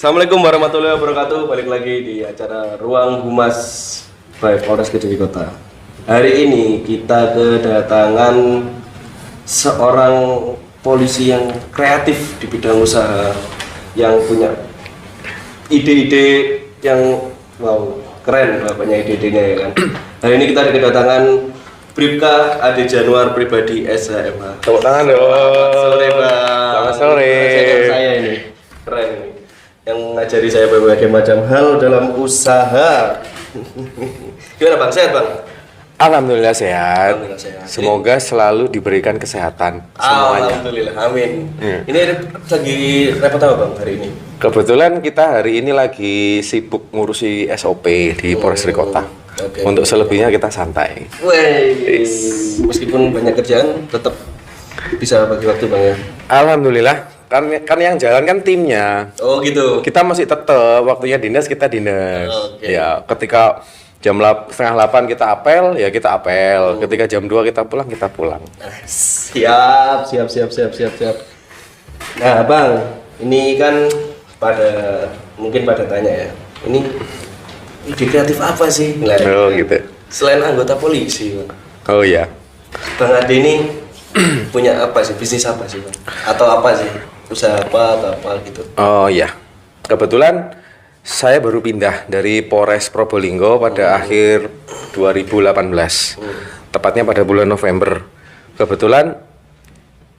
Assalamualaikum warahmatullahi wabarakatuh. Balik lagi di acara Ruang Humas by Polres Kediri Kota. Hari ini kita kedatangan seorang polisi yang kreatif di bidang usaha, yang punya ide-ide yang wow, keren bapaknya ide-idenya ya kan. Hari ini kita kedatangan Bribka Ade Januar Pribadi SHMH. Tepuk tangan dong. Selamat sore, Bang. Selamat sore. Saya ini keren ini. Yang ngajari saya berbagai macam hal dalam usaha. Gimana Bang? Sehat Bang? Alhamdulillah sehat. Alhamdulillah sehat. Semoga selalu diberikan kesehatan semuanya. Alhamdulillah, amin. Hmm. Ini lagi repot apa Bang hari ini? Kebetulan kita hari ini lagi sibuk ngurusi SOP di Polres Kota. Oke. Untuk selebihnya kita santai. Wey, meskipun banyak kerjaan, tetap bisa bagi waktu Bang ya? Alhamdulillah. Kan yang jalan kan timnya. Oh gitu. Kita masih tetap waktunya dinas, kita dinas. Oke. Ya, ketika jam 7:30 kita apel, ya kita apel. Ketika jam 2 kita pulang, kita pulang. Siap. Nah Bang, ini kan mungkin pada tanya ya, ini ide kreatif apa sih? Nah, Oh gitu. selain anggota polisi, Bang. Oh iya. Bang Ade ini punya apa sih? Bisnis apa sih, Bang? Atau apa sih? Usaha apa atau apa gitu? Oh iya, kebetulan saya baru pindah dari Polres Probolinggo pada akhir 2018, tepatnya pada bulan November. Kebetulan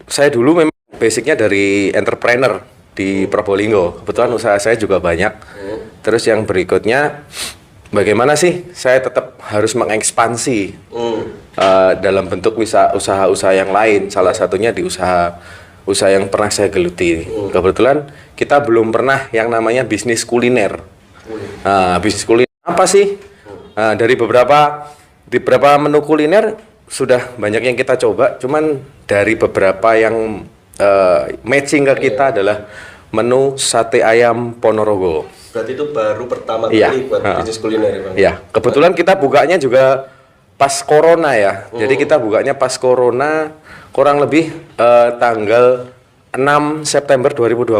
saya dulu memang basicnya dari entrepreneur di Probolinggo. Kebetulan usaha saya juga banyak. Terus yang berikutnya, bagaimana sih saya tetap harus mengekspansi dalam bentuk usaha-usaha yang lain. Salah satunya di usaha yang pernah saya geluti. Kebetulan kita belum pernah yang namanya bisnis kuliner. Bisnis kuliner apa sih? Dari beberapa menu kuliner sudah banyak yang kita coba. Cuman dari beberapa yang matching ke kita adalah menu sate ayam Ponorogo. Berarti itu baru pertama Iya. kali buat bisnis kuliner ya Bang? Ya, kebetulan kita bukanya juga pas corona ya. Jadi kita bukanya pas corona kurang lebih tanggal 6 September 2020.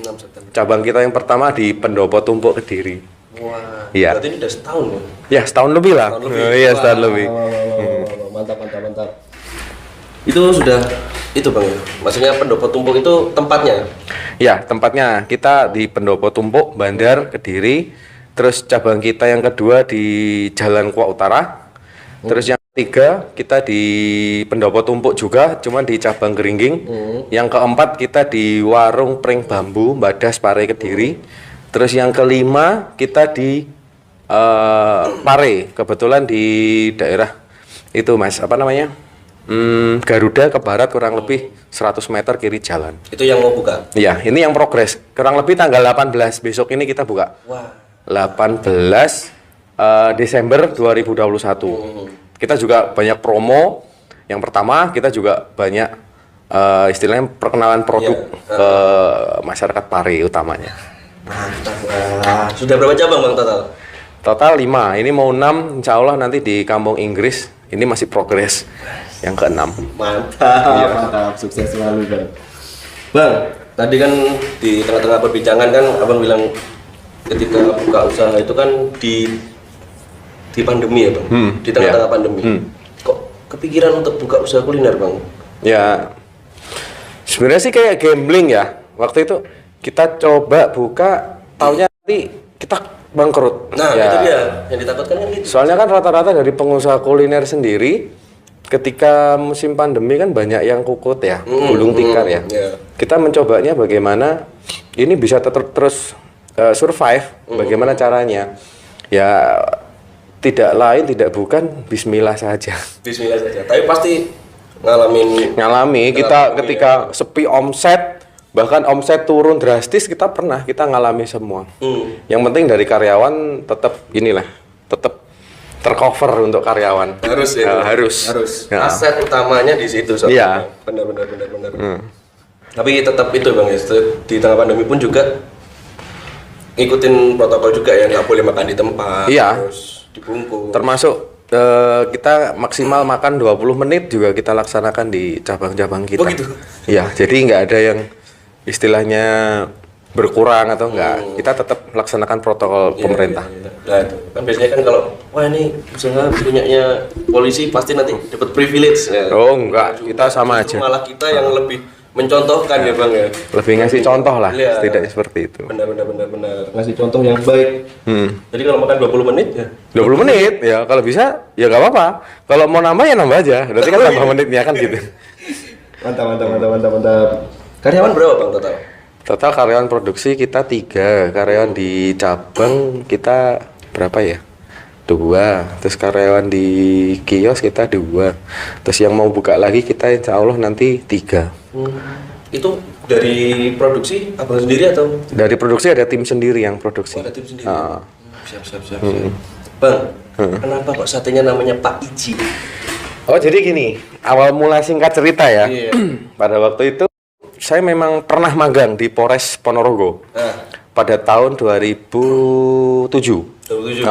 6 September. Cabang kita yang pertama di Pendopo Tumpuk Kediri. Wah, Iya. berarti ini udah setahun ya? Ya, setahun lebih lah. Setahun lebih. Oh, iya, setahun Wah, lebih. wah. Mantap. Itu sudah itu Bang ya. Maksudnya Pendopo Tumpuk itu tempatnya. Ya, tempatnya kita di Pendopo Tumpuk, Bandar, Kediri. Terus cabang kita yang kedua di Jalan Kuak Utara. Terus yang ketiga kita di Pendopo Tumpuk juga, cuman di cabang Geringging. Yang keempat kita di Warung Pring Bambu, Badas, Pare, Kediri. Terus yang kelima kita di Pare, kebetulan di daerah itu Mas, apa namanya? Garuda ke barat kurang lebih 100 meter kiri jalan. Itu yang mau buka. Iya, ini yang progres. Kurang lebih tanggal 18 besok ini kita buka. Wah. 18 Desember 2021. Kita juga banyak promo. Yang pertama kita juga banyak istilahnya perkenalan produk ke masyarakat Pare utamanya. Mantap. Wah. Sudah berapa cabang Bang total? Total 5. Ini mau 6, insya Allah nanti di Kampung Inggris. Ini masih progres yang ke-6. Mantap. Sukses selalu Bang. Bang, tadi kan di tengah-tengah perbincangan kan Abang bilang ketika buka usaha itu kan di pandemi ya Bang? Di tengah-tengah pandemi. Kok kepikiran untuk buka usaha kuliner Bang? Ya, sebenarnya sih kayak gambling ya. Waktu itu kita coba buka, taunya nanti kita bangkrut. Nah, ya. itu dia yang ditakutkan kan gitu. Soalnya kan rata-rata dari pengusaha kuliner sendiri, ketika musim pandemi kan banyak yang kukut ya, gulung tikar ya. Yeah. Kita mencobanya bagaimana ini bisa terus survive, bagaimana caranya. Ya, tidak lain, tidak bukan, bismillah saja. Bismillah saja. Tapi pasti ngalami Kita ketika sepi omset, bahkan omset turun drastis, kita ngalami semua. Yang penting dari karyawan tetap tercover untuk karyawan. Harus ya. Harus. Ya. Aset utamanya di situ soalnya. Iya. Benar. Tapi tetap itu Bang ya, di tengah pandemi pun juga ngikutin protokol juga ya, nggak boleh makan di tempat. Iya. Terus dibungkus. Termasuk kita maksimal makan 20 menit juga kita laksanakan di cabang-cabang kita. Oh gitu? Iya, jadi nggak ada yang istilahnya berkurang atau enggak. Kita tetap melaksanakan protokol pemerintah. Nah, itu kan biasanya kan kalau wah ini usaha punyanya polisi pasti nanti dapat privilege. Ya. Oh enggak, kita sama aja. Malah kita yang lebih mencontohkan ya bang ya. Lebih ngasih contoh lah, Iya. setidaknya seperti itu. Benar. Ngasih contoh yang baik. Jadi kalau makan 20 menit ya. 20 menit ya, kalau bisa ya nggak apa-apa. Kalau mau nambah ya nambah aja. Berarti kan tambah menitnya kan gitu. Mantap. Karyawan berapa bang total? Total karyawan produksi kita 3, karyawan di cabang kita berapa ya? 2, terus karyawan di kios kita 2, terus yang mau buka lagi kita insya Allah nanti 3. Itu dari produksi abang sendiri atau? Dari produksi ada tim sendiri yang produksi. Ada tim sendiri. Siap. Bang, kenapa kok satenya namanya Pak Iji? Oh jadi gini, awal mula singkat cerita ya. Iya. Pada waktu itu saya memang pernah magang di Polres Ponorogo pada tahun 2007. 2007.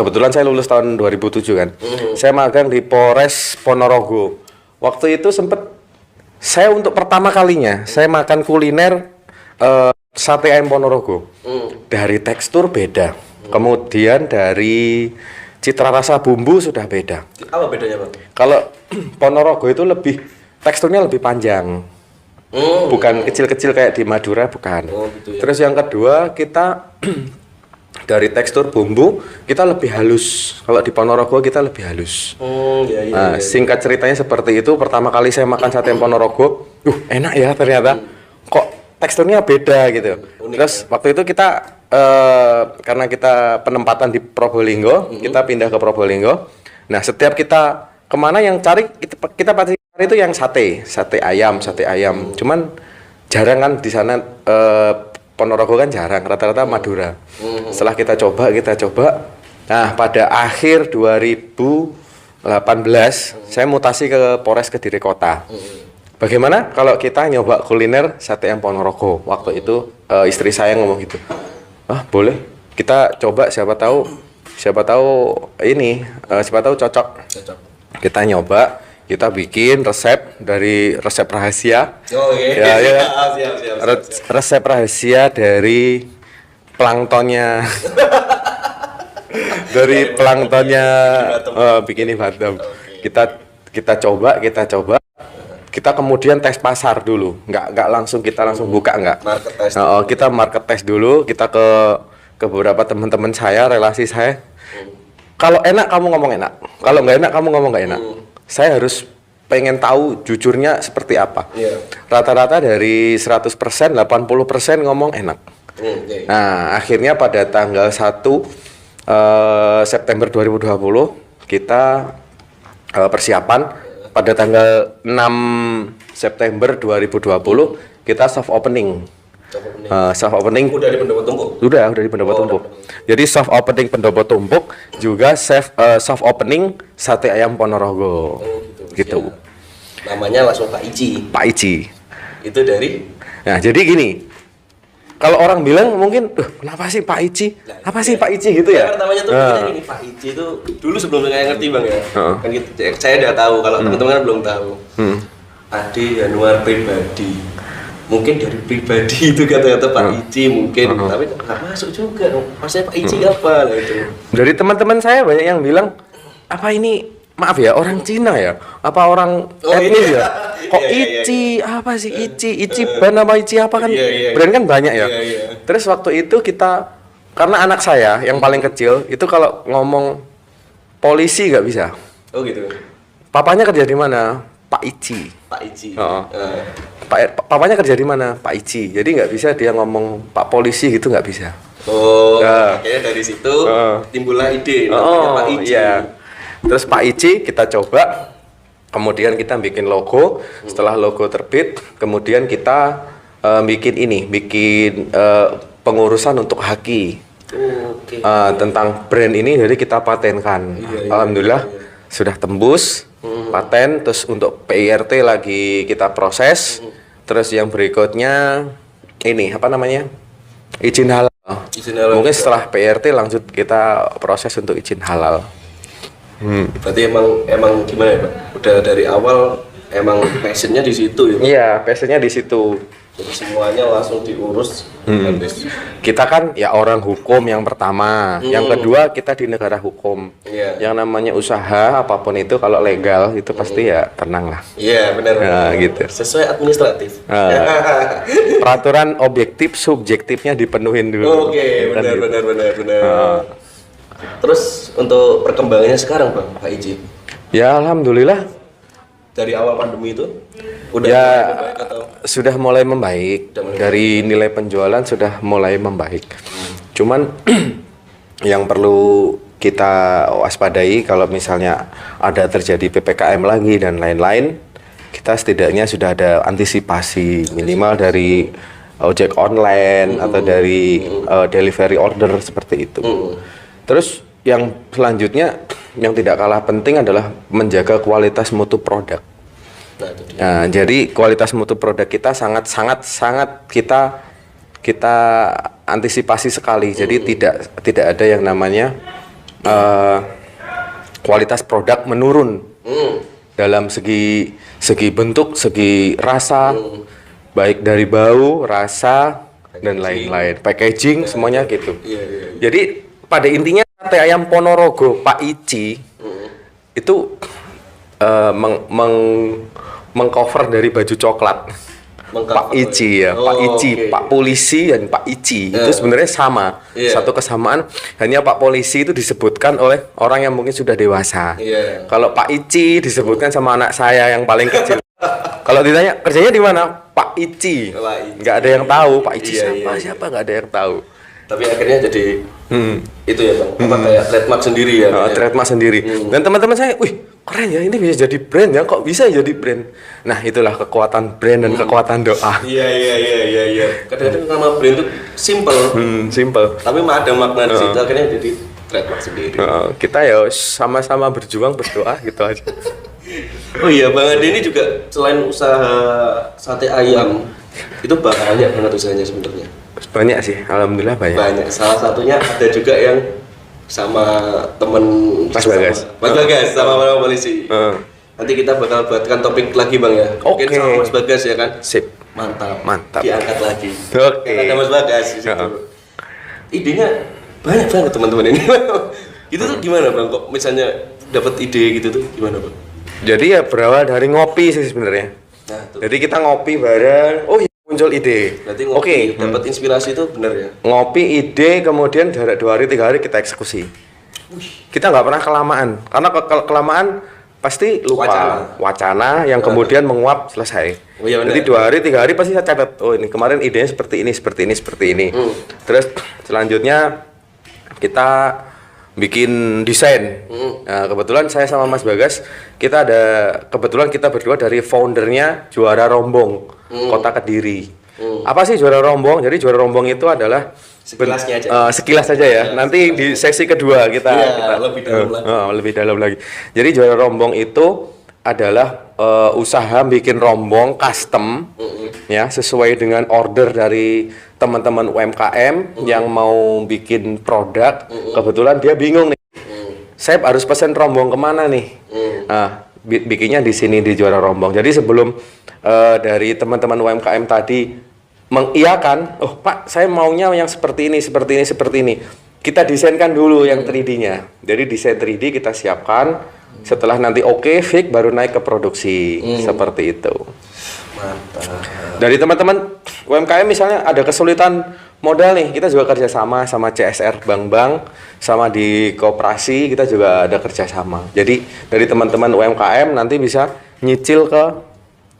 Kebetulan saya lulus tahun 2007 kan. Saya magang di Polres Ponorogo. Waktu itu sempat saya untuk pertama kalinya saya makan kuliner sate ayam Ponorogo. Dari tekstur beda. Kemudian dari citra rasa bumbu sudah beda. Apa bedanya bang? Kalau Ponorogo itu teksturnya lebih panjang. Bukan kecil-kecil kayak di Madura, bukan. Gitu ya. Terus yang kedua kita dari tekstur bumbu kita lebih halus. Kalau di Ponorogo kita lebih halus. Nah, singkat ceritanya seperti itu. Pertama kali saya makan sate Ponorogo, enak ya ternyata. Kok teksturnya beda gitu. Terus waktu itu kita karena kita penempatan di Probolinggo, kita pindah ke Probolinggo. Nah setiap kita kemana yang cari kita pasti itu yang sate ayam. Cuman jarang kan di sana Ponorogo kan jarang, rata-rata Madura. Setelah kita coba. Nah, pada akhir 2018 saya mutasi ke Polres Kediri Kota. Bagaimana kalau kita nyoba kuliner sate ayam Ponorogo? Waktu itu istri saya ngomong gitu. Boleh. Kita coba siapa tahu cocok. Kita nyoba. Kita bikin resep rahasia. Ya. Siap. Resep rahasia dari planktonnya. Bikini Batam. Kita coba. Kita kemudian tes pasar dulu. Nggak langsung kita buka nggak. Kita market test dulu. Kita ke beberapa teman-teman saya, relasi saya. Kalau enak kamu ngomong enak. Kalau nggak enak kamu ngomong nggak enak. Saya harus pengen tahu jujurnya seperti apa. Rata-rata dari 100%, 80% ngomong enak. Nah, akhirnya pada tanggal 1 September 2020 kita persiapan. Pada tanggal 6 September 2020 kita soft opening. Udah di Pendopo Tumpuk? Udah di Pendopo Tumpuk. Jadi soft opening Pendopo Tumpuk juga soft opening sate ayam Ponorogo. Gitu. Namanya langsung Pak Ici. Itu dari? Nah, jadi gini. Kalau orang bilang mungkin, kenapa sih Pak Ici? Apa sih Pak Ici gitu ya? Pertamanya tuh ini Pak Ici itu dulu sebelum saya ngerti bang ya. Kan saya udah tahu, kalau teman-teman belum tahu. Ade Yanuar pribadi. Mungkin dari pribadi itu kata-kata Pak Ici mungkin, tapi nggak masuk juga. Maksudnya Pak Ici apa lah itu? Dari teman-teman saya banyak yang bilang, apa ini, maaf ya, orang Cina ya? Apa orang etnis ya? Kok Ici, apa sih Ici? Ichiban apa Ici apa kan? Brand kan banyak ya. Terus waktu itu kita, karena anak saya yang paling kecil, itu kalau ngomong polisi nggak bisa. Oh gitu. Papanya kerja di mana? Pak Ici. Papanya kerja di mana? Pak Ici. Jadi nggak bisa dia ngomong Pak Polisi gitu, nggak bisa. Kayaknya dari situ timbullah ide namanya Pak Ici. Iya. Terus Pak Ici kita coba, kemudian kita bikin logo. Setelah logo terbit, kemudian kita bikin pengurusan untuk haki. Tentang brand ini, jadi kita patenkan. Alhamdulillah sudah tembus paten. Terus untuk PIRT lagi kita proses. Terus yang berikutnya ini apa namanya, izin halal. Mungkin setelah PIRT lanjut kita proses untuk izin halal. Berarti emang gimana ya Pak? Udah dari awal emang passionnya di situ ya? Iya, passionnya di situ. Jadi semuanya langsung diurus Kita kan ya orang hukum yang pertama, yang kedua kita di negara hukum. Yang namanya usaha apapun itu kalau legal itu pasti ya tenang lah. Iya, benar. Nah, gitu. Sesuai administratif. Peraturan objektif subjektifnya dipenuhin dulu. Oke, Kan gitu. benar. Terus untuk perkembangannya sekarang Bang, Pak Iji, Ya alhamdulillah dari awal pandemi itu udah ya mulai membaik atau? sudah mulai membaik. Dari nilai penjualan sudah mulai membaik. Cuman yang perlu kita waspadai kalau misalnya ada terjadi PPKM lagi dan lain-lain, kita setidaknya sudah ada antisipasi minimal dari ojek online atau dari delivery order seperti itu. Terus yang selanjutnya yang tidak kalah penting adalah menjaga kualitas mutu produk. Nah, itu dia. Nah, jadi kualitas mutu produk kita sangat kita antisipasi sekali. Jadi tidak ada yang namanya kualitas produk menurun dalam segi bentuk, segi rasa, baik dari bau, rasa dan lain-lain. Packaging semuanya gitu. Iya. Jadi pada intinya sate ayam Ponorogo Pak Ici itu mengcover dari baju coklat. Pak Ici ya, Pak Ici, oke. Pak Polisi dan Pak Ici itu sebenarnya sama. Satu kesamaan, hanya Pak Polisi itu disebutkan oleh orang yang mungkin sudah dewasa. Kalau Pak Ici disebutkan sama anak saya yang paling kecil. Kalau ditanya kerjanya di mana? Pak Ici. Nggak ada yang tahu Pak Ici siapa nggak ada yang tahu. Tapi akhirnya jadi itu ya Bang, apa kayak trademark sendiri ya? Trademark sendiri. Dan teman-teman saya, wih keren ya ini bisa jadi brand ya, kok bisa jadi brand? Nah itulah kekuatan brand dan kekuatan doa. Iya. Kadang-kadang nama brand itu simple, Simple. tapi ada makna di situ akhirnya jadi trademark sendiri. Kita ya sama-sama berjuang berdoa gitu aja. Oh iya, Bang Ade ini juga selain usaha sate ayam, itu banyak banget usahanya sebenarnya. Banyak sih, alhamdulillah banyak. Banyak. Salah satunya ada juga yang sama temen Mas Bagas. Mas Bagas sama polisi. Nanti kita bakal buatkan topik lagi Bang ya. Mungkin Oke. sama Mas Bagas ya kan. Sip. Mantap. Diangkat lagi. Oke. Kan ada Mas Bagas di situ. Idenya banyak banget teman-teman ini. Itu tuh gimana Bang? Kok misalnya dapat ide gitu tuh gimana Bang? Jadi ya berawal dari ngopi sih sebenarnya. Nah, tuh. Jadi kita ngopi bareng, oh iya muncul ide. Berarti ngopi dapat inspirasi itu benar ya? Ngopi ide, kemudian jarak 2 hari 3 hari kita eksekusi. Kita nggak pernah kelamaan, karena kelamaan pasti lupa wacana yang kemudian menguap selesai. Oh, iya benar. Jadi 2 hari 3 hari pasti saya catat. Oh ini kemarin idenya seperti ini. Terus selanjutnya kita bikin desain. Nah, kebetulan saya sama Mas Bagas kebetulan kita berdua dari foundernya Juara Rombong Kota Kediri. Apa sih Juara Rombong? Jadi Juara Rombong itu adalah Sekilasnya aja. sekilas saja ya. Nanti di sesi kedua kita lebih dalam lagi. Jadi Juara Rombong itu adalah usaha bikin rombong custom ya sesuai dengan order dari teman-teman UMKM yang mau bikin produk. Kebetulan dia bingung nih, saya harus pesan rombong kemana nih? Nah, bikinnya di sini di Juara Rombong. Jadi sebelum dari teman-teman UMKM tadi mengiyakan, oh Pak, saya maunya yang seperti ini. Kita desainkan dulu yang 3D-nya. Jadi desain 3D kita siapkan. Setelah nanti oke, fix, baru naik ke produksi. Seperti itu. Mantap. Dari teman-teman UMKM misalnya ada kesulitan modal nih, kita juga kerjasama sama CSR bank-bank, sama di koperasi kita juga ada kerjasama. Jadi dari teman-teman UMKM nanti bisa nyicil ke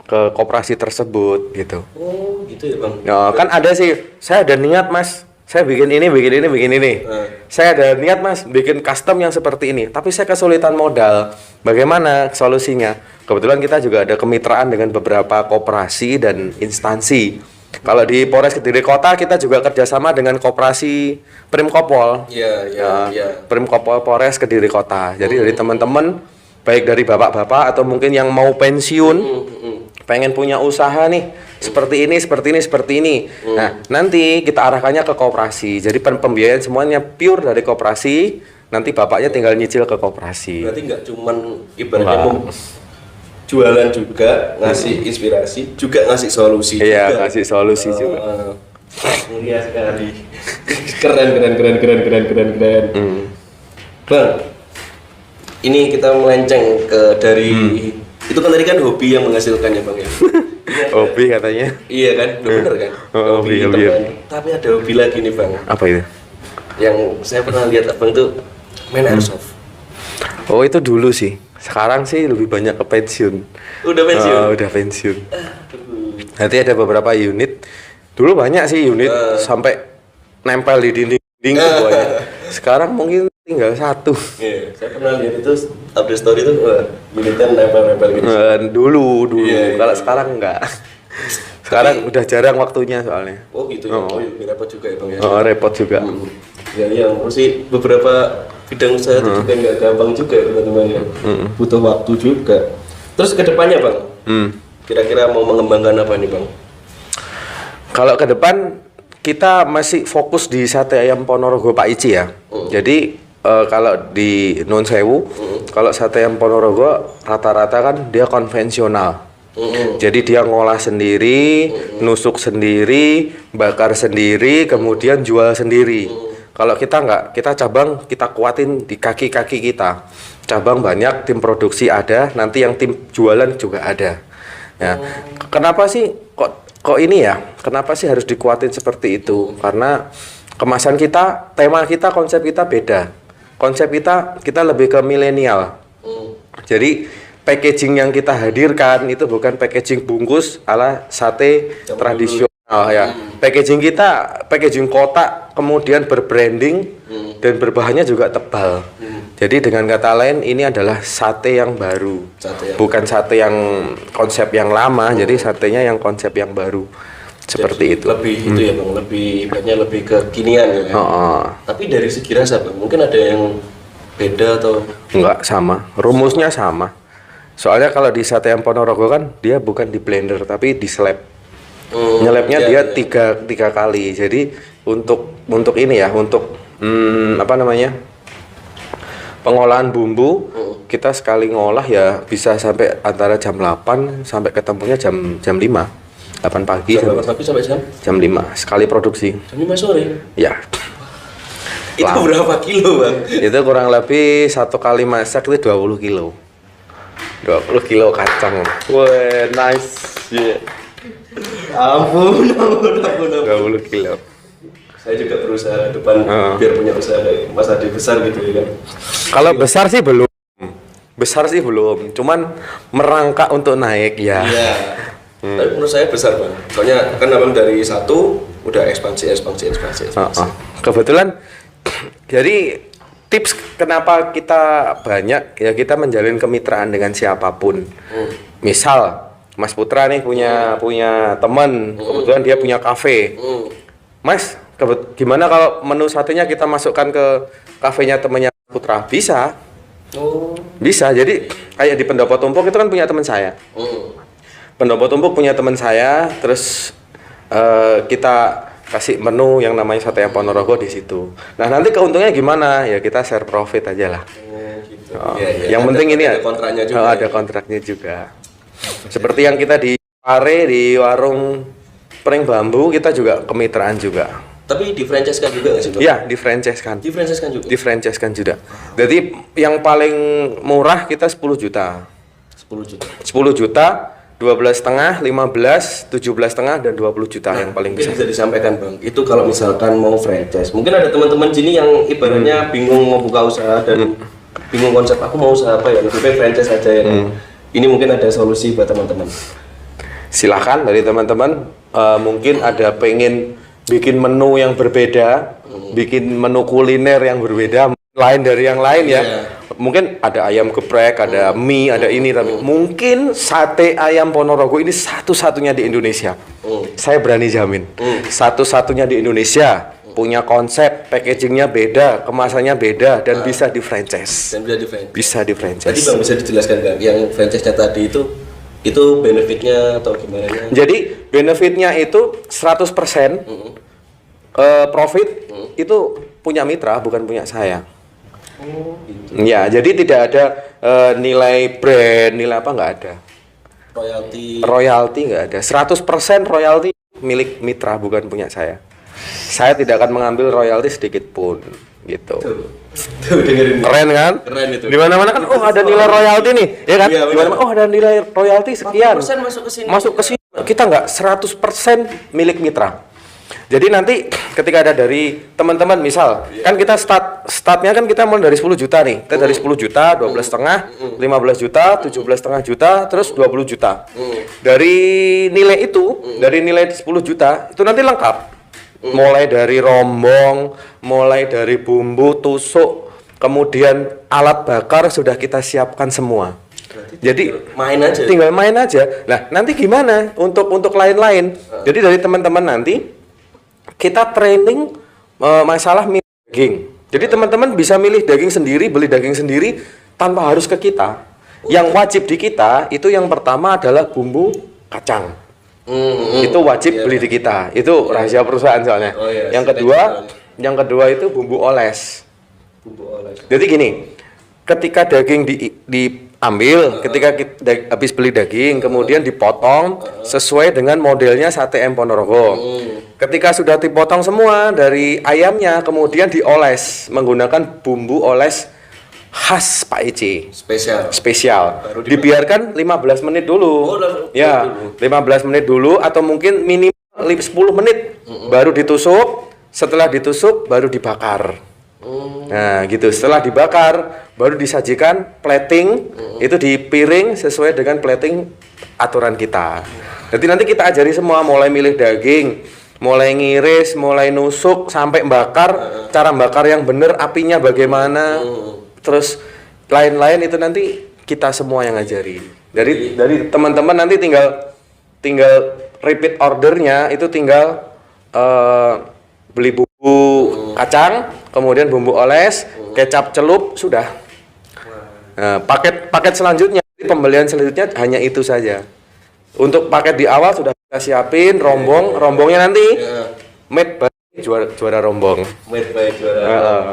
koperasi tersebut gitu. Oh gitu ya Bang. Ya, kan ada sih, saya ada niat Mas, saya bikin ini. Saya ada niat Mas, bikin custom yang seperti ini, tapi saya kesulitan modal. Bagaimana solusinya? Kebetulan kita juga ada kemitraan dengan beberapa koperasi dan instansi. Kalau di Polres Kediri Kota kita juga kerjasama dengan koperasi Primkopol. Iya. Primkopol Polres Kediri Kota. Jadi dari teman-teman, baik dari bapak-bapak atau mungkin yang mau pensiun, pengen punya usaha nih seperti ini. Nah nanti kita arahkannya ke koperasi. Jadi pembiayaan semuanya pure dari koperasi. Nanti bapaknya tinggal nyicil ke koperasi. Berarti nggak cuman ibaratnya jualan juga, ngasih inspirasi, juga ngasih solusi. Iya, juga. ngasih solusi juga. Mulia sekali. Keren. Bang, ini kita melenceng ke dari itu kan tadi kan hobi yang menghasilkan ya bang ya. Hobi katanya. Iya kan, bener kan. Oh, hobi. teman. Tapi ada hobi lagi nih bang. Apa itu? Yang saya pernah lihat abang tuh main airsoft. Oh, itu dulu sih. Sekarang sih lebih banyak ke pensiun. Udah pensiun. Udah pensiun. Nanti ada beberapa unit. Dulu banyak sih unit sampai nempel di dinding semuanya. Sekarang mungkin tinggal satu. Iya, saya pernah lihat itu update story itu unitnya nempel-nempel gitu. Dulu. Iya. Kalau sekarang enggak. Sekarang udah jarang waktunya soalnya. Oh gitu ya. Oh, iya, repot juga ya bang ya. Oh, repot juga. Ya yang sih beberapa bidang usaha itu juga nggak gampang juga ya teman-teman ya. Butuh waktu juga. Terus ke depannya bang, kira-kira mau mengembangkan apa nih bang? Kalau ke depan kita masih fokus di sate ayam Ponorogo Pak Ici ya. Jadi kalau di Nun Sewu, kalau sate ayam Ponorogo rata-rata kan dia konvensional. Jadi dia ngolah sendiri, nusuk sendiri, bakar sendiri, kemudian jual sendiri. Kalau kita enggak, kita cabang kita kuatin di kaki-kaki kita. Cabang banyak, tim produksi ada, nanti yang tim jualan juga ada. Ya. Kenapa sih kok ini ya? Kenapa sih harus dikuatin seperti itu? Karena kemasan kita, tema kita, konsep kita beda. Konsep kita lebih ke milenial. Jadi packaging yang kita hadirkan itu bukan packaging bungkus ala sate tradisional ya. Packaging kita packaging kotak, kemudian berbranding dan berbahannya juga tebal. Jadi dengan kata lain ini adalah sate yang baru. Bukan sate yang konsep yang lama, jadi satenya yang konsep yang baru. Seperti jadi, itu. Lebih itu ya bang, lebih kekinian ya. Tapi dari segi rasa bang, mungkin ada yang beda atau enggak sama. Rumusnya sama. Soalnya kalau di sate ayam Ponorogo kan dia bukan di blender tapi di slab. Nyelepnya dia tiga kali. Jadi untuk ini ya, untuk apa namanya? Pengolahan bumbu kita sekali ngolah ya bisa sampai antara jam 8 sampai ketemunya jam 5. 8 pagi jam 8 pagi sampai jam 5 sekali produksi. Jam 5 sore. Ya. Itu berapa kilo, Bang? Itu kurang lebih satu kali masak itu 20 kilo. 20 kilo kacang. Wah, nice. Yeah. Ampun. 20 kilo. Saya juga berusaha depan biar punya usaha kayak Mas Adi besar gitu ya kan. Kalau besar sih belum. Besar sih belum, cuman merangkak untuk naik ya. Iya. Tapi menurut saya besar bang. Soalnya kan abang dari satu udah ekspansi. Kebetulan, jadi tips kenapa kita banyak ya kita menjalin kemitraan dengan siapapun. Misal Mas Putra nih punya teman, kebetulan dia punya kafe. Mas, gimana kalau menu satenya kita masukkan ke kafenya temannya Putra? Bisa. Bisa. Jadi kayak di Pendopo Tumpuk itu kan punya teman saya. Pendopo Tumpuk punya teman saya, terus kita kasih menu yang namanya sate ayam Ponorogo di situ. Nah, nanti keuntungannya gimana? Ya kita share profit aja lah. Gitu. Yang penting ini ada kontraknya juga. Ada kontraknya juga. Seperti yang kita di Pare di warung Pring Bambu, kita juga kemitraan juga. Tapi di franchise kan juga nggak sih? Iya, di franchise kan. Di franchise kan juga. Di franchise kan juga. Jadi yang paling murah kita 10 juta. 10 juta. 10 juta, 12,5, 15, 17,5 dan 20 juta yang paling Mungkin besar. bisa disampaikan bang. Itu kalau misalkan mau franchise. Mungkin ada teman-teman sini yang ibaratnya bingung mau buka usaha dan bingung konsep aku mau usaha apa ya. Lebih baik franchise aja ya. Ini mungkin ada solusi buat teman-teman. Silahkan dari teman-teman mungkin ada pengen bikin menu yang berbeda, bikin menu kuliner yang berbeda, lain dari yang lain ya. Mungkin ada ayam geprek, ada mie, ada ini, tapi mungkin sate ayam Ponorogo ini satu-satunya di Indonesia. Saya berani jamin, satu-satunya di Indonesia. Punya konsep, packagingnya beda, kemasannya beda, dan bisa di franchise. Dan bisa di franchise. Bisa di franchise. Tadi bang bisa dijelaskan bang, yang franchise-nya tadi itu benefitnya atau gimana? Jadi benefitnya itu 100% profit itu punya mitra, bukan punya saya. Gitu. Ya, jadi tidak ada nilai brand, nilai apa nggak ada. Royalti Royalti nggak ada. 100% royalti milik mitra, bukan punya saya. saya tidak akan mengambil royalti sedikit pun gitu. Tuh dengerin. Keren kan? Keren itu. Di mana-mana kan ada nilai royalti nih, ya kan? Iya, Di mana ada nilai royalti sekian. 40% masuk ke sini. Masuk ke sini. Kita nggak 100% milik mitra. Jadi nanti ketika ada dari teman-teman misal, kan kita startnya kan kita mulai dari 10 juta nih. Kita dari 10 juta, 12,5, 15 juta, 17,5 juta, terus 20 juta. Dari nilai itu, dari nilai 10 juta, itu nanti lengkap. Mulai dari rombong, mulai dari bumbu, tusuk, kemudian alat bakar sudah kita siapkan semua. Jadi main aja. tinggal main aja. Nah, nanti gimana untuk lain-lain? Jadi dari teman-teman nanti kita training masalah milih daging. Jadi teman-teman bisa milih daging sendiri, beli daging sendiri tanpa harus ke kita. Yang wajib di kita itu yang pertama adalah bumbu kacang. Itu wajib beli di kita. Itu rahasia perusahaan soalnya. Oh, iya. Yang kedua itu bumbu oles. Bumbu oles. Jadi gini, ketika daging diambil, ketika kita habis beli daging, kemudian dipotong sesuai dengan modelnya sate M Ponorogo. Ketika sudah dipotong semua dari ayamnya, kemudian dioles menggunakan bumbu oles khas Pak Ece. Spesial. Dibiarkan 15 menit dulu. Ya, 15 menit dulu atau mungkin minimal 10 menit baru ditusuk. Setelah ditusuk baru dibakar. Nah, gitu. Setelah dibakar baru disajikan plating, itu di piring sesuai dengan plating aturan kita. Jadi nanti kita ajari semua mulai milih daging, mulai ngiris, mulai nusuk sampai bakar, cara bakar yang benar, apinya bagaimana. Terus lain-lain itu nanti kita semua yang ngajari. Dari teman-teman nanti tinggal repeat ordernya itu tinggal beli bumbu kacang, kemudian bumbu oles, kecap celup, sudah. Nah, paket selanjutnya, pembelian selanjutnya hanya itu saja. Untuk paket di awal sudah kita siapin rombongnya nanti made by juara rombong. Made by juara.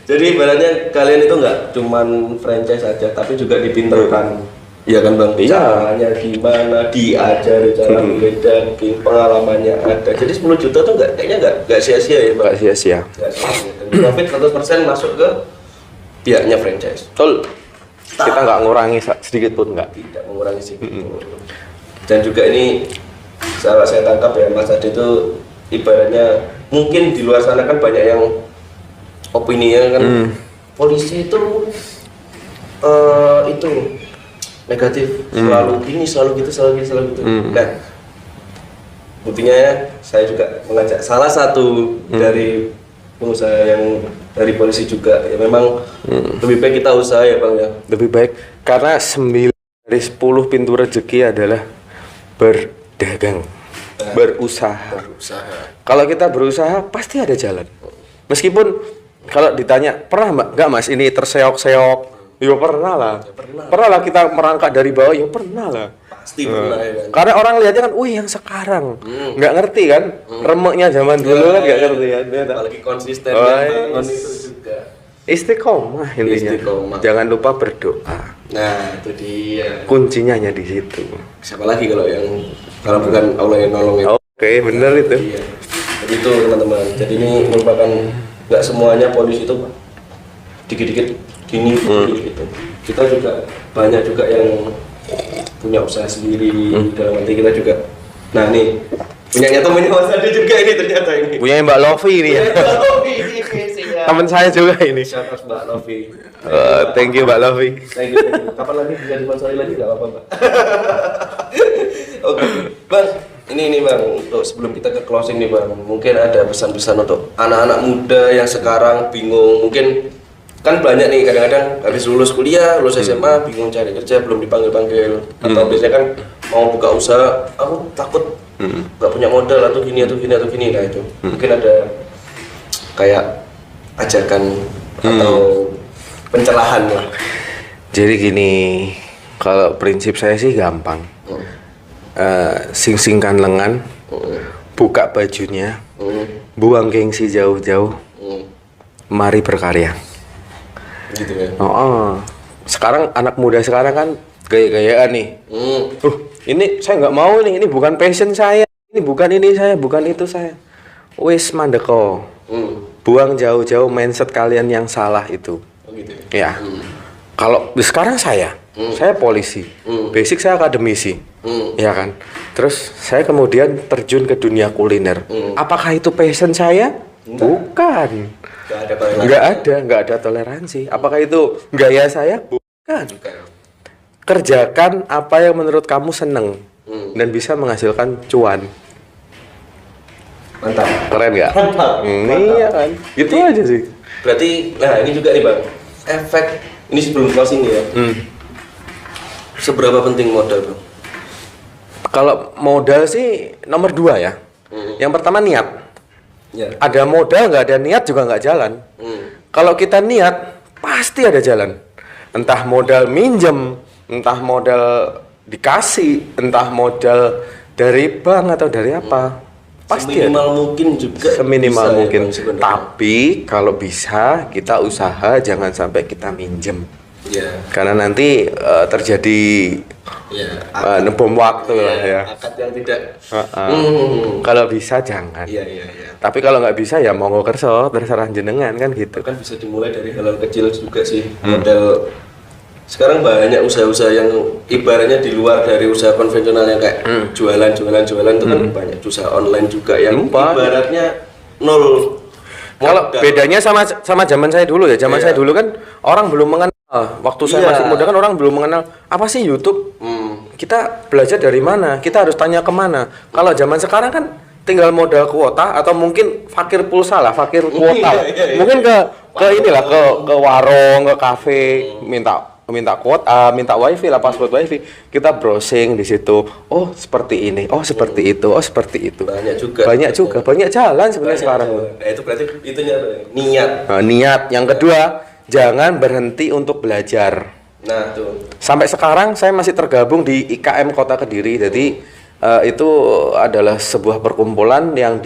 Jadi ibaratnya kalian itu nggak cuman franchise aja, tapi juga dipinterkan. Iya kan Bang? Iya. Caranya gimana, diajari cara milih daging, pengalamannya ada. Jadi 10 juta tuh kayaknya nggak sia-sia ya Bang? Nggak sia-sia. Dan profit 100% masuk ke pihaknya franchise. Betul. Kita nggak ngurangi sedikit pun nggak. Tidak mengurangi sedikit pun. Dan juga ini salah saya tangkap ya Mas Adi itu ibaratnya mungkin di luar sana kan banyak yang opininya kan polisi itu negatif, selalu gini, selalu gitu. Nah, buktinya ya, saya juga mengajak salah satu dari pengusaha yang dari polisi juga, ya memang lebih baik kita usaha ya Bang ya. Lebih baik, karena 9 dari 10 pintu rezeki adalah berdagang, berusaha. Kalau kita berusaha, pasti ada jalan. Meskipun kalau ditanya, pernah nggak Mas ini terseok-seok? Ya pernah lah. Pernah lah kita merangkak dari bawah, ya pernah lah. Pasti pernah ya kan. Karena orang lihatnya kan, wih yang sekarang. Nggak ngerti kan, remeknya zaman dulu kan nggak ngerti kan. Apalagi konsisten yes. itu juga. Istiqomah intinya. Istiqomah. Jangan lupa berdoa. Nah, itu dia. Kuncinya hanya di situ. Siapa lagi kalau bukan Allah yang nolong ya. Oke, bener itu. Iya. Jadi itu teman-teman. Jadi ini merupakan nggak semuanya polisi itu dikit-dikit gini gitu. Kita juga banyak juga yang punya usaha sendiri dalam arti kita juga. Nah nih punyanya temennya Mas Adi juga ini ternyata ini. Punya Mbak Lofi ini ya. Teman saya juga ini. Shout out Mbak Lofi. Thank you Mbak Lofi. Thank you. Kapan lagi bisa disponsori lagi nggak apa-apa Mbak. Oke Bang, ini Bang untuk sebelum kita ke closing nih Bang, mungkin ada pesan-pesan untuk anak-anak muda yang sekarang bingung, mungkin kan banyak nih kadang-kadang habis lulus kuliah, lulus SMA bingung cari kerja, belum dipanggil atau biasanya kan mau buka usaha, aku takut nggak punya modal atau gini. Nah itu mungkin ada kayak ajakan atau pencerahan lah. Jadi gini, kalau prinsip saya sih gampang. Sing-singkan lengan, buka bajunya, buang gengsi jauh-jauh, mari berkarya. Gitu ya. Sekarang anak muda sekarang kan gaya-gayaan nih. Ini saya nggak mau nih, ini bukan passion saya, ini bukan ini saya, bukan itu saya. Wis mandeko. Buang jauh-jauh mindset kalian yang salah itu. Oh gitu. Ya. Kalau sekarang saya polisi. Basic saya akademisi. Ya kan? Terus saya kemudian terjun ke dunia kuliner. Apakah itu passion saya? Bukan. Nggak ada toleransi. Apakah itu gaya saya? Bukan. Kerjakan apa yang menurut kamu seneng dan bisa menghasilkan cuan. Mantap. Keren nggak? Mantap. Iya kan? Gitu aja sih. Berarti, nah ini juga nih Bang, efek ini sebelum closing ya. Seberapa penting modal Bang? Kalau modal sih nomor 2 ya. Yang pertama niat. Ya. Ada modal nggak ada niat juga nggak jalan. Kalau kita niat pasti ada jalan. Entah modal minjem, entah modal dikasih, entah modal dari bank atau dari apa. Pasti seminimal ada. mungkin juga. Seminimal bisa, mungkin. ya, Bang, sebenarnya. Tapi kalau bisa kita usaha jangan sampai kita minjem. Ya. Karena nanti terjadi Ya. bom waktu lah ya. Akad yang tidak. Kalau bisa jangan. Iya. Tapi kalau nggak bisa ya monggo kerso, terserah jenengan kan gitu. Kan bisa dimulai dari hal-hal kecil juga sih. Model sekarang banyak usaha-usaha yang ibaratnya di luar dari usaha konvensional yang kayak jualan itu kan banyak usaha online juga yang ibaratnya nol. Kalau modal. bedanya sama zaman saya dulu ya. Zaman Iya. saya dulu kan orang belum mengenal. Waktu saya Iya. masih muda kan orang belum mengenal apa sih YouTube. Kita belajar dari mana? Kita harus tanya kemana? Kalau zaman sekarang kan tinggal modal kuota atau mungkin fakir pulsa lah, fakir kuota. Iya. Mungkin ke inilah ke warung, ke kafe minta kuota, minta wifi lah, password wifi. Kita browsing di situ. Oh seperti ini, oh seperti itu, oh seperti itu. Banyak juga, banyak jalan sebenarnya sekarang. Nah itu berarti itunya niat. Nah, niat. Yang kedua, jangan berhenti untuk belajar. Nah tuh. Sampai sekarang saya masih tergabung di IKM Kota Kediri. Jadi itu adalah sebuah perkumpulan yang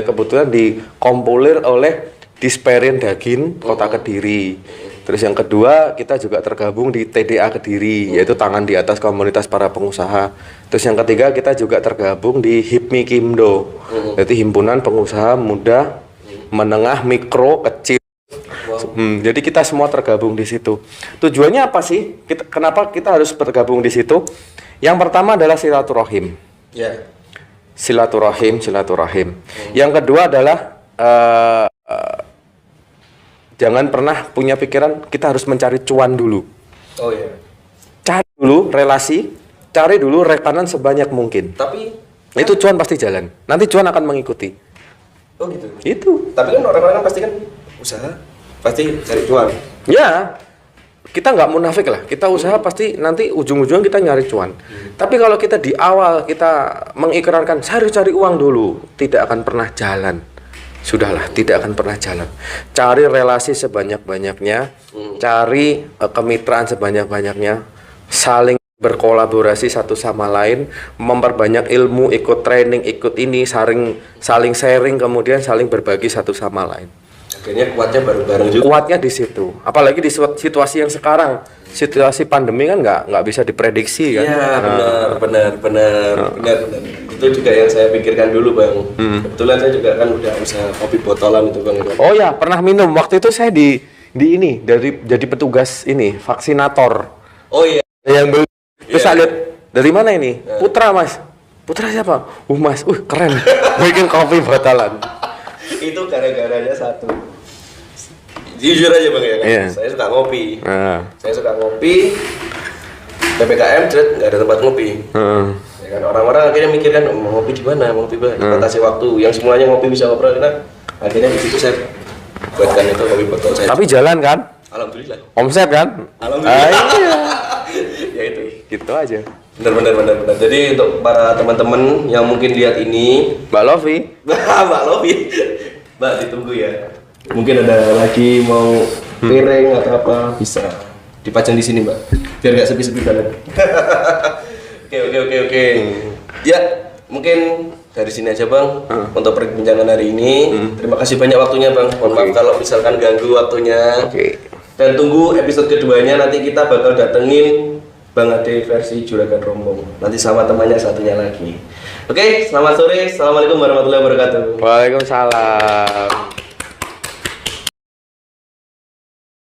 kebetulan dikompolir oleh Disperin Dagin Kota Kediri. Terus yang kedua, kita juga tergabung di TDA Kediri, yaitu tangan di atas komunitas para pengusaha. Terus yang ketiga, kita juga tergabung di HIPMI Kimdo, yaitu Himpunan Pengusaha Muda, Menengah, Mikro, Kecil. Jadi kita semua tergabung di situ. Tujuannya apa sih? Kenapa kita harus bergabung di situ? Yang pertama adalah silaturahim. Ya. Silaturahim. Yang kedua adalah jangan pernah punya pikiran kita harus mencari cuan dulu. Oh ya. Cari dulu relasi, cari dulu rekanan sebanyak mungkin. Tapi itu cuan pasti jalan. Nanti cuan akan mengikuti. oh gitu. Itu. Tapi kan orang-orang kan pasti kan usaha pasti cari cuan. Ya. Kita nggak munafik lah. Kita usaha pasti nanti ujung-ujungnya kita nyari cuan. Tapi kalau kita di awal kita mengikrarkan cari uang dulu, tidak akan pernah jalan. Sudahlah, tidak akan pernah jalan. Cari relasi sebanyak-banyaknya, cari kemitraan sebanyak-banyaknya, saling berkolaborasi satu sama lain, memperbanyak ilmu, ikut training, ikut ini, saling sharing, kemudian saling berbagi satu sama lain. Akhirnya kuatnya bareng-bareng juga. Kuatnya di situ. Apalagi di situasi yang sekarang, situasi pandemi kan nggak bisa diprediksi kan. Iya, benar. Itu juga yang saya pikirkan dulu Bang. Kebetulan saya juga kan udah usaha kopi botolan itu Bang. Oh ya, pernah minum. Waktu itu saya di ini jadi petugas ini vaksinator. Oh iya. Yang beli. Terus saya lihat dari mana ini? Putra Mas. Putra siapa? Mas. Keren. Bikin kopi botolan. Itu gara-garanya satu. Jujur aja Bang ya kan. Iya. Saya suka ngopi. Saya suka ngopi. PPKM nggak ada tempat ngopi. Ya kan orang-orang akhirnya mikir kan mau ngopi di mana, mau ngopi mana, batasi waktu, yang semuanya ngopi bisa ngobrol enak. Akhirnya di situ saya buatkan itu kopi botol saya. Tapi jalan kan? Alhamdulillah. Omset kan? Alhamdulillah. Iya. Ya itu. Gitu aja. Benar. Jadi untuk para teman-teman yang mungkin lihat ini, Mbak Lovi. Mbak Lovi, Mbak ditunggu ya. Mungkin ada lagi mau piring atau apa bisa dipajang di sini Mbak, biar nggak sepi-sepi banget. Oke. Ya, mungkin dari sini aja Bang untuk perbincangan hari ini. Terima kasih banyak waktunya Bang. Mohon maaf kalau misalkan ganggu waktunya. Oke. Dan tunggu episode keduanya, nanti kita bakal datengin Bang Ade versi Juragan Rombong. Nanti sama temannya satunya lagi. Oke, selamat sore. Assalamualaikum warahmatullahi wabarakatuh. Waalaikumsalam.